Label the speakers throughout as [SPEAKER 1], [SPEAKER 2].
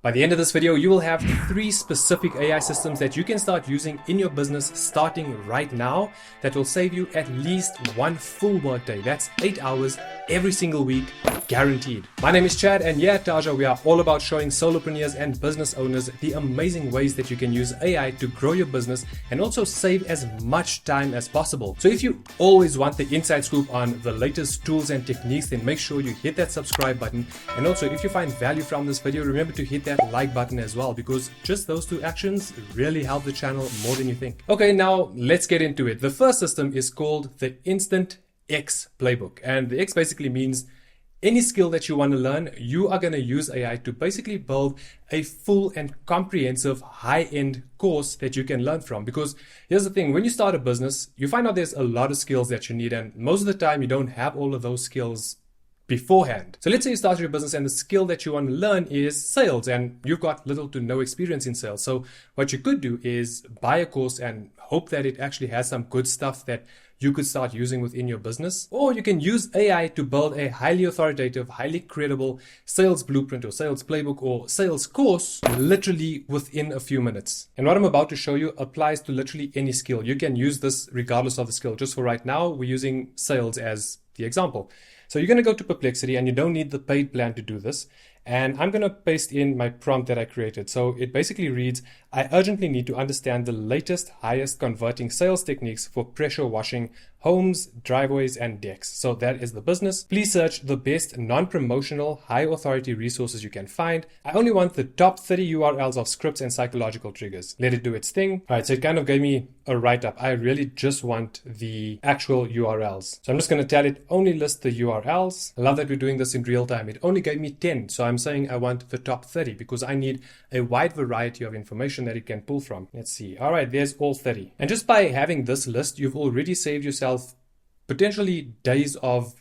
[SPEAKER 1] By the end of this video, you will have 3 specific AI systems that you can start using in your business starting right now that will save you at least 1 full workday. That's 8 hours every single week, guaranteed. My name is Chad, and here at Taja, we are all about showing solopreneurs and business owners the amazing ways that you can use AI to grow your business and also save as much time as possible. So if you always want the inside scoop on the latest tools and techniques, then make sure you hit that subscribe button. And also, if you find value from this video, remember to hit that like button as well, because just those 2 actions really help the channel more than you think. Okay, now let's get into it. The first system is called the Instant X Playbook, and the X basically means any skill that you want to learn, you are going to use AI to basically build a full and comprehensive high-end course that you can learn from. Because here's the thing, when you start a business, you find out there's a lot of skills that you need, and most of the time you don't have all of those skills beforehand. So let's say you start your business and the skill that you want to learn is sales, and you've got little to no experience in sales. So what you could do is buy a course and hope that it actually has some good stuff that you could start using within your business. Or you can use AI to build a highly authoritative, highly credible sales blueprint or sales playbook or sales course literally within a few minutes. And what I'm about to show you applies to literally any skill. You can use this regardless of the skill. Just for right now, we're using sales as the example. So you're going to go to Perplexity, and you don't need the paid plan to do this. And I'm going to paste in my prompt that I created. So it basically reads, I urgently need to understand the latest, highest converting sales techniques for pressure washing homes, driveways, and decks. So that is the business. Please search the best non-promotional, high authority resources you can find. I only want the top 30 URLs of scripts and psychological triggers. Let it do its thing. All right, so it kind of gave me a write-up. I really just want the actual URLs. So I'm just going to tell it only list the URLs. I love that we're doing this in real time. It only gave me 10. So I'm saying I want the top 30 because I need a wide variety of information that it can pull from. Let's see. All right, there's all 30. And just by having this list, you've already saved yourself potentially days of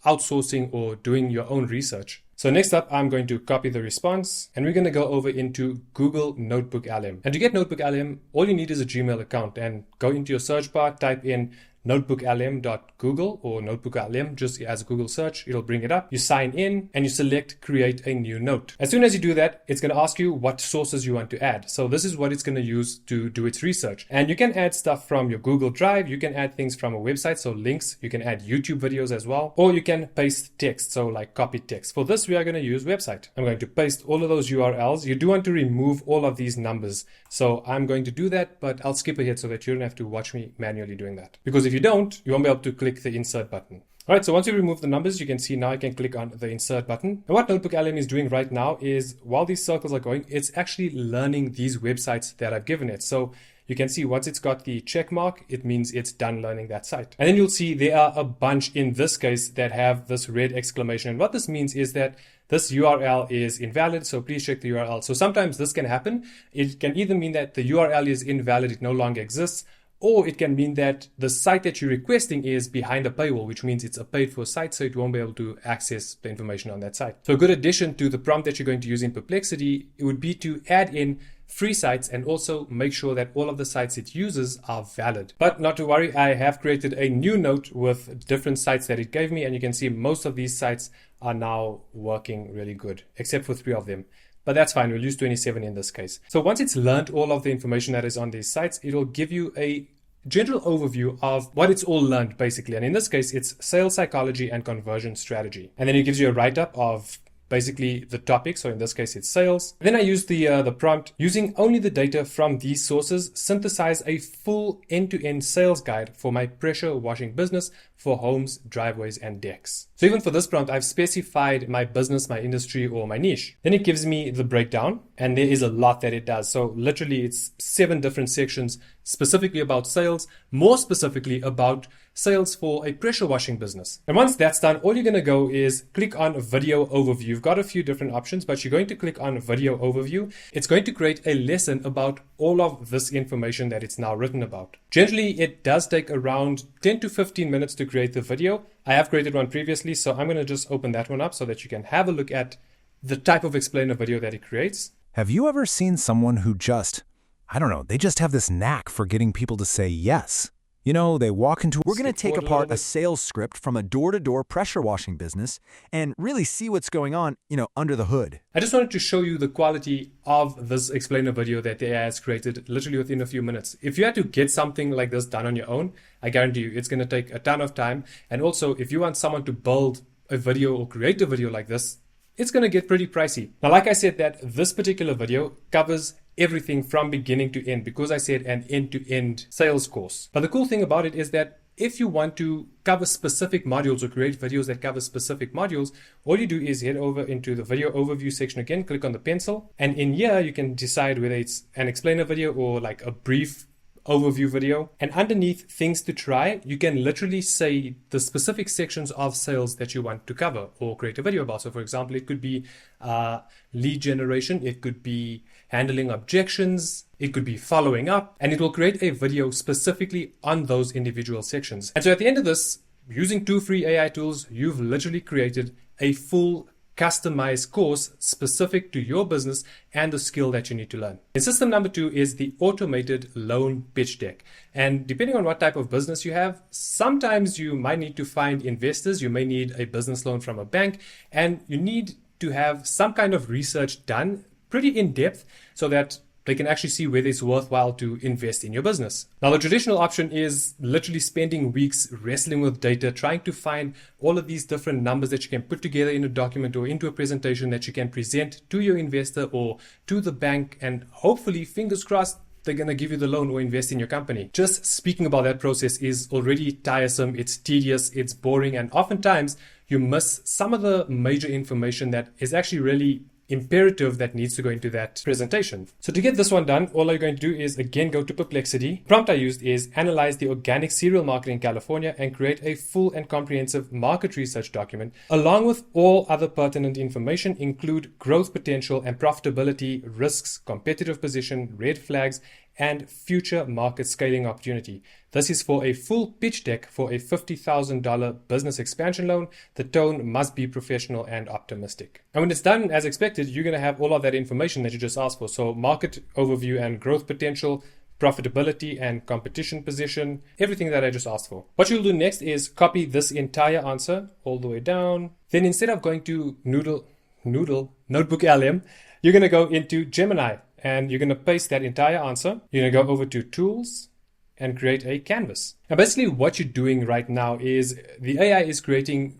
[SPEAKER 1] outsourcing or doing your own research. So next up, I'm going to copy the response, and we're going to go over into Google Notebook LM. And to get Notebook LM, all you need is a Gmail account, and go into your search bar, type in notebooklm.google or notebooklm just as a Google search. It'll bring it up. You sign in and you select create a new note. As soon as you do that, it's going to ask you what sources you want to add. So this is what it's going to use to do its research. And you can add stuff from your Google Drive. You can add things from a website, so links. You can add YouTube videos as well, or you can paste text, so like copy text. For this, we are going to use website. I'm going to paste all of those URLs. You do want to remove all of these numbers. So I'm going to do that, but I'll skip ahead so that you don't have to watch me manually doing that. Because if you don't, you won't be able to click the insert button. All right, so once you remove the numbers, you can see now I can click on the insert button. And what Notebook LM is doing right now is while these circles are going, it's actually learning these websites that I've given it. So you can see once it's got the check mark, it means it's done learning that site. And then you'll see there are a bunch in this case that have this red exclamation. And what this means is that this URL is invalid, so please check the URL. So sometimes this can happen. It can either mean that the URL is invalid, it no longer exists, or it can mean that the site that you're requesting is behind a paywall, which means it's a paid for site, so it won't be able to access the information on that site. So a good addition to the prompt that you're going to use in Perplexity, it would be to add in free sites and also make sure that all of the sites it uses are valid. But not to worry, I have created a new note with different sites that it gave me, and you can see most of these sites are now working really good, except for 3 of them. But that's fine, we'll use 27 in this case. So once it's learned all of the information that is on these sites, it'll give you a general overview of what it's all learned basically. And in this case, it's sales psychology and conversion strategy. And then it gives you a write-up of basically the topic. So in this case, it's sales. Then I use the prompt, using only the data from these sources, synthesize a full end-to-end sales guide for my pressure washing business for homes, driveways, and decks. So even for this prompt, I've specified my business, my industry, or my niche. Then it gives me the breakdown, and there is a lot that it does. So literally it's 7 different sections specifically about sales, more specifically about sales for a pressure washing business. And once that's done, all you're going to go is click on video overview. You've got a few different options, but you're going to click on video overview. It's going to create a lesson about all of this information that it's now written about. Generally, it does take around 10 to 15 minutes to create the video. I have created one previously, so I'm going to just open that one up so that you can have a look at the type of explainer video that it creates.
[SPEAKER 2] Have you ever seen someone who just, I don't know, they just have this knack for getting people to say yes? You know, they walk into... We're going to
[SPEAKER 1] Skip
[SPEAKER 2] take
[SPEAKER 1] forward a
[SPEAKER 2] apart
[SPEAKER 1] little
[SPEAKER 2] a
[SPEAKER 1] bit.
[SPEAKER 2] sales script from a door-to-door pressure washing business and really see what's going on, under the hood.
[SPEAKER 1] I just wanted to show you the quality of this explainer video that the AI has created literally within a few minutes. If you had to get something like this done on your own, I guarantee you it's going to take a ton of time. And also, if you want someone to build a video or create a video like this, it's going to get pretty pricey. Now, like I said, that this particular video covers everything from beginning to end because I said an end-to-end sales course. But the cool thing about it is that if you want to cover specific modules or create videos that cover specific modules, all you do is head over into the video overview section again, click on the pencil, and in here you can decide whether it's an explainer video or like a brief overview video. And underneath things to try, you can literally say the specific sections of sales that you want to cover or create a video about. So for example, it could be lead generation, it could be handling objections, it could be following up, and it will create a video specifically on those individual sections. And so at the end of this, using 2 free AI tools, you've literally created a full customized course specific to your business and the skill that you need to learn. And system number 2 is the automated loan pitch deck. And depending on what type of business you have, sometimes you might need to find investors, you may need a business loan from a bank, and you need to have some kind of research done pretty in depth so that they can actually see whether it's worthwhile to invest in your business. Now, the traditional option is literally spending weeks wrestling with data, trying to find all of these different numbers that you can put together in a document or into a presentation that you can present to your investor or to the bank, and hopefully, fingers crossed, they're going to give you the loan or invest in your company. Just speaking about that process is already tiresome, it's tedious, it's boring, and oftentimes you miss some of the major information that is actually really imperative that needs to go into that presentation. So to get this one done, all you're going to do is again go to Perplexity. The prompt I used is analyze the organic cereal market in California and create a full and comprehensive market research document along with all other pertinent information, include growth potential and profitability, risks, competitive position, red flags, and future market scaling opportunity. This is for a full pitch deck for a $50,000 business expansion loan. The tone must be professional and optimistic. And when it's done as expected, you're going to have all of that information that you just asked for. So market overview and growth potential, profitability and competition position, everything that I just asked for. What you'll do next is copy this entire answer all the way down. Then instead of going to Notebook LM, you're going to go into Gemini. And you're going to paste that entire answer. You're going to go over to Tools and create a canvas. Now, basically what you're doing right now is the AI is giving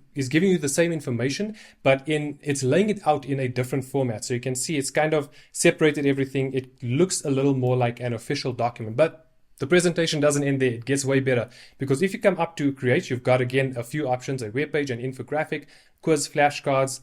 [SPEAKER 1] you the same information, but it's laying it out in a different format. So you can see it's kind of separated everything. It looks a little more like an official document, but the presentation doesn't end there. It gets way better because if you come up to create, you've got again a few options, a web page, an infographic, quiz, flashcards.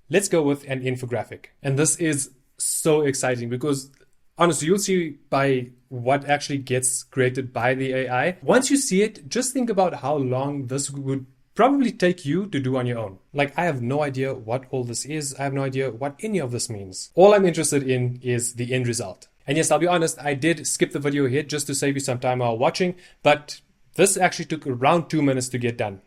[SPEAKER 1] Let's go with an infographic. And this is so exciting because honestly, you'll see by what actually gets created by the AI. Once you see it, just think about how long this would probably take you to do on your own. Like, I have no idea what all this is. I have no idea what any of this means. All I'm interested in is the end result. And yes, I'll be honest, I did skip the video here just to save you some time while watching, but this actually took around 2 minutes to get done.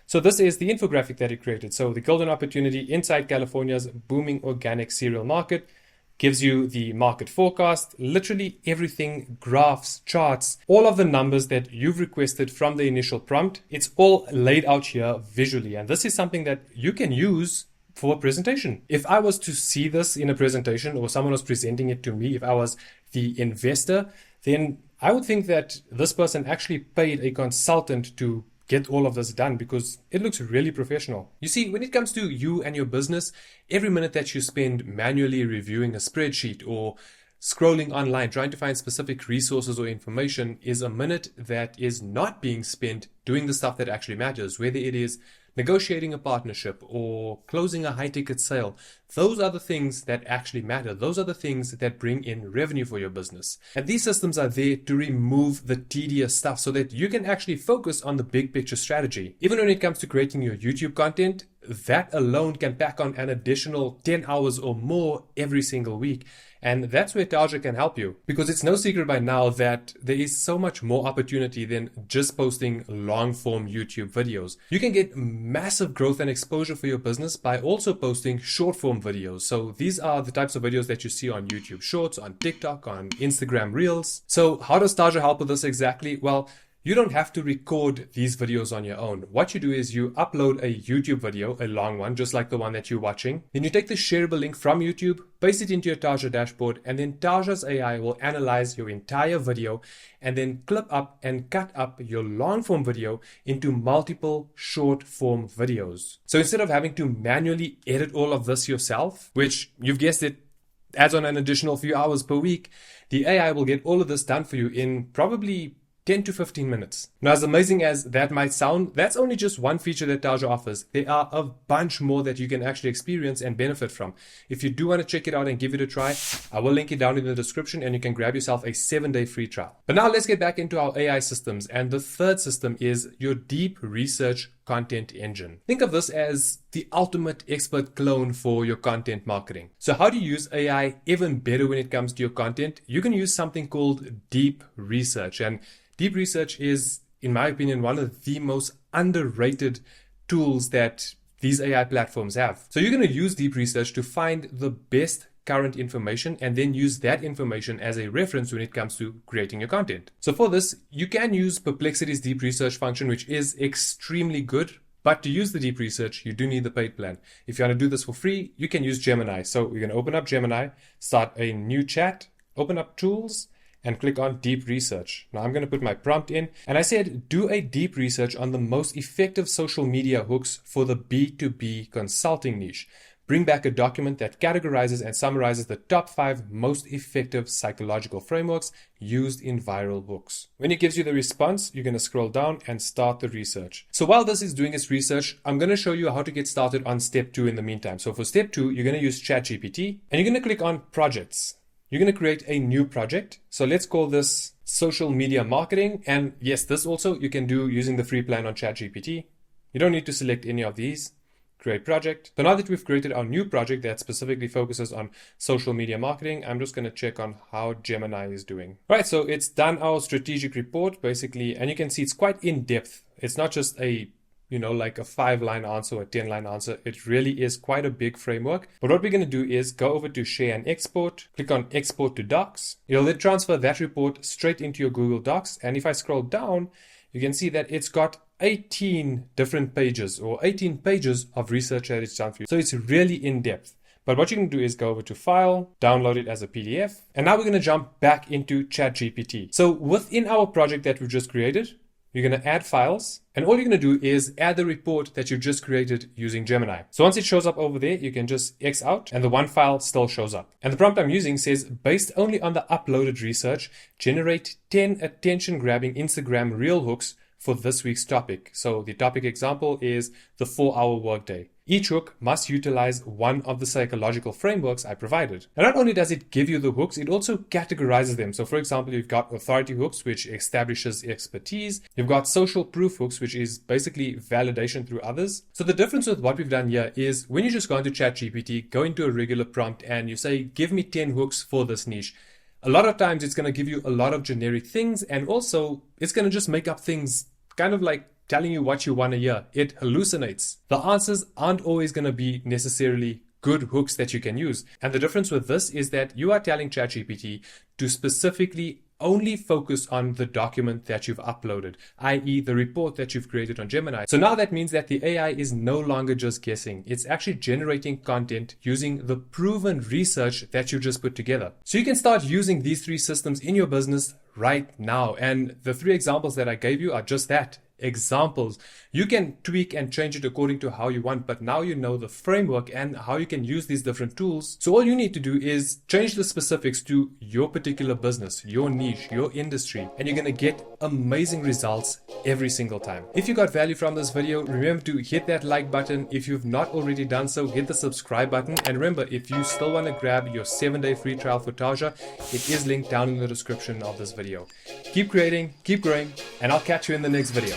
[SPEAKER 1] So this is the infographic that it created. So the golden opportunity inside California's booming organic cereal market. Gives you the market forecast, literally everything, graphs, charts, all of the numbers that you've requested from the initial prompt. It's all laid out here visually. And this is something that you can use for a presentation. If I was to see this in a presentation or someone was presenting it to me, if I was the investor, then I would think that this person actually paid a consultant to get all of this done because it looks really professional. You see, when it comes to you and your business, every minute that you spend manually reviewing a spreadsheet or scrolling online, trying to find specific resources or information is a minute that is not being spent doing the stuff that actually matters, whether it is negotiating a partnership or closing a high-ticket sale. Those are the things that actually matter. Those are the things that bring in revenue for your business. And these systems are there to remove the tedious stuff so that you can actually focus on the big picture strategy. Even when it comes to creating your YouTube content, that alone can pack on an additional 10 hours or more every single week. And that's where Taja can help you, because it's no secret by now that there is so much more opportunity than just posting long form YouTube videos. You can get massive growth and exposure for your business by also posting short form videos. So these are the types of videos that you see on YouTube Shorts, on TikTok, on Instagram Reels. So how does Taja help with this exactly? Well, You don't have to record these videos on your own. What you do is you upload a YouTube video, a long one, just like the one that you're watching. Then you take the shareable link from YouTube, paste it into your Taja dashboard, and then Taja's AI will analyze your entire video and then clip up and cut up your long form video into multiple short form videos. So instead of having to manually edit all of this yourself, which you've guessed it, adds on an additional few hours per week, the AI will get all of this done for you in probably 10 to 15 minutes. Now, as amazing as that might sound, that's only just one feature that Taja offers. There are a bunch more that you can actually experience and benefit from. If you do want to check it out and give it a try, I will link it down in the description and you can grab yourself a 7-day free trial. But now let's get back into our AI systems. And the third system is your deep research content engine. Think of this as the ultimate expert clone for your content marketing. So how do you use AI even better when it comes to your content? You can use something called deep research. And deep research is, in my opinion, one of the most underrated tools that these AI platforms have. So you're going to use deep research to find the best current information and then use that information as a reference when it comes to creating your content. So for this, you can use Perplexity's deep research function, which is extremely good. But to use the deep research, you do need the paid plan. If you want to do this for free, you can use Gemini. So we're going to open up Gemini, start a new chat, open up tools, and click on deep research. Now I'm going to put my prompt in and I said, do a deep research on the most effective social media hooks for the B2B consulting niche. Bring back a document that categorizes and summarizes the top 5 most effective psychological frameworks used in viral hooks. When it gives you the response, you're going to scroll down and start the research. So while this is doing its research, I'm going to show you how to get started on step 2 in the meantime. So for step 2, you're going to use ChatGPT and you're going to click on projects. You're going to create a new project. So let's call this social media marketing. And yes, this also you can do using the free plan on ChatGPT. You don't need to select any of these. Create project. So now that we've created our new project that specifically focuses on social media marketing, I'm just going to check on how Gemini is doing. All right, so it's done our strategic report basically, and you can see it's quite in depth. It's not just a like a 5-line answer or a 10-line answer. It really is quite a big framework. But what we're going to do is go over to share and export, click on export to docs. It'll then transfer that report straight into your Google Docs. And if I scroll down, you can see that it's got 18 different pages or 18 pages of research that it's done for you. So it's really in depth. But what you can do is go over to File, download it as a PDF. And now we're going to jump back into ChatGPT. So within our project that we've just created, you're going to add files, and all you're going to do is add the report that you've just created using Gemini. So once it shows up over there, you can just X out and the one file still shows up. And the prompt I'm using says, based only on the uploaded research, generate 10 attention-grabbing Instagram reel hooks for this week's topic. So the topic example is the 4-hour workday. Each hook must utilize one of the psychological frameworks I provided. And not only does it give you the hooks, it also categorizes them. So for example, you've got authority hooks, which establishes expertise. You've got social proof hooks, which is basically validation through others. So the difference with what we've done here is when you just go into ChatGPT, go into a regular prompt and you say, give me 10 hooks for this niche. A lot of times it's going to give you a lot of generic things, and also it's going to just make up things kind of like telling you what you want to hear. It hallucinates. The answers aren't always going to be necessarily good hooks that you can use. And the difference with this is that you are telling ChatGPT to specifically only focus on the document that you've uploaded, i.e. the report that you've created on Gemini. So now that means that the AI is no longer just guessing. It's actually generating content using the proven research that you just put together. So you can start using these 3 systems in your business right now. And the 3 examples that I gave you are just that. Examples. You can tweak and change it according to how you want, but now you know the framework and how you can use these different tools. So all you need to do is change the specifics to your particular business, your niche, your industry, and you're going to get amazing results every single time. If you got value from this video, remember to hit that like button. If you've not already done so, hit the subscribe button. And remember, if you still want to grab your 7-day free trial for Taja, it is linked down in the description of this video. Keep creating, keep growing, and I'll catch you in the next video.